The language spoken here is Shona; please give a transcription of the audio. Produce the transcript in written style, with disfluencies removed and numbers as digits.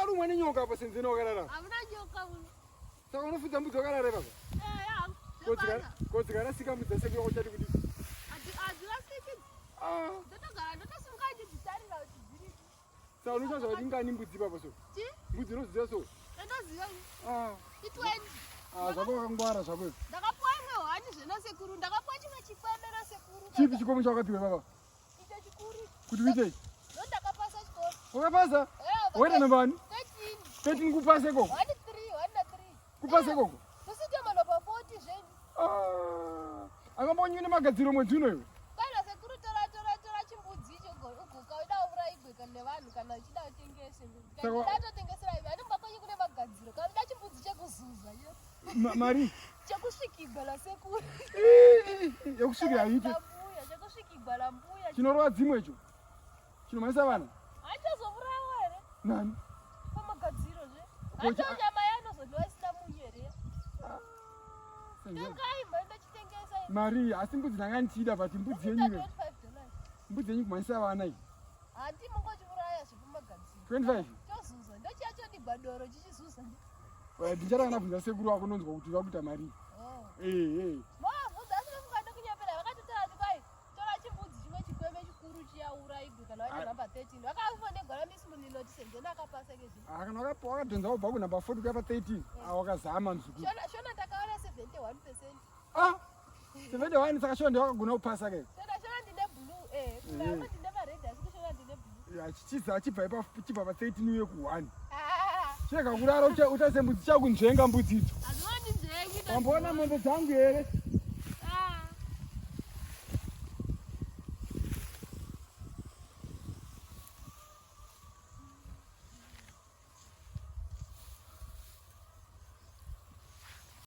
wakarumwa nenyoka apa senzeno wakarara. Hamuna nyoka muno. Saka unofuta mbudzi wakarara baba. Kodzikara sika mbudzi sekuru uchati kuti. Adzirasiki. Ndotogara ndotosimuka ndidzitarira kuti dziri. Saka unochaza kuti ingani mbudzi baba so. Chi? Mbudzi unoziva so. Ndoziva. It20. Zvako wakangwara zvako. Ndakapuwa imwe hwani zvena sekuru, ndakapuwa chimwe chikweme na sekuru. Chipi chikomo chawakapiwa baba? Icho chikuru. Kuti uite? Ndakapasa chikoro. Wakapasa? Waita nambani? 13. 13 kupase koko? 1 3. Kupase koko? Kusite mano pa 40 zveni. Akambonyine magadziro mwedzi unoyo. Kana sekuru tora chimbudzi icho ugoka uda uvura igweka nevanhu kana uchida utengese. Kana ndatotengesera ivi, animbakonyi kune magadziro. Kana uda chimbudzi chekuzuza iyo. Mari? Chekusvikigwa la sekuru. Yekusvikira aite. Mbuya, chekusvikigwa la mbuya. Chinorova dzimwe icho. Chinomaisa vana. Achazovurawo ere? Nani? Pamagadziro zve. Acho nyama yanozodliwa isina munyu ere? Tengaimba ndachitengesa. Mari, asi mbudzi ndanga ndichida but mbudzi yenyu iwe. $25. Mbudzi yenyu kumaisa vana iyi. Handi mungochiuraya zvepamagadziro. 25. Chozuza, ndochiyacho digwadoro chichizuza. Ndichatanga nabvunza sekuru wako nonzwa kuti vakuita mari. Mavhudza asi nomukanda kunyapera vakatotora tikwai tora chimbudzi chimwe chikweme chikuru chiyaura igwe kana waita namba 13. Vakafonegwara misi mulilo tisenzena akapasa kezvi. Kana wakadhonza wabva kunamba 40 kuya pa13. Wakazama nzuku. Shona takaona 71%. 71 saka shona ndewakagona kupasa ke. Shona ndine blue kuna ndine red asi shona ndine blue. Chichiza achibva pa 13 uye ku1. Cheka kurara utase mbudzi chakunzvenga mbudzi idzo. Azvoni nzvengi. Wambona mombe dzangu here?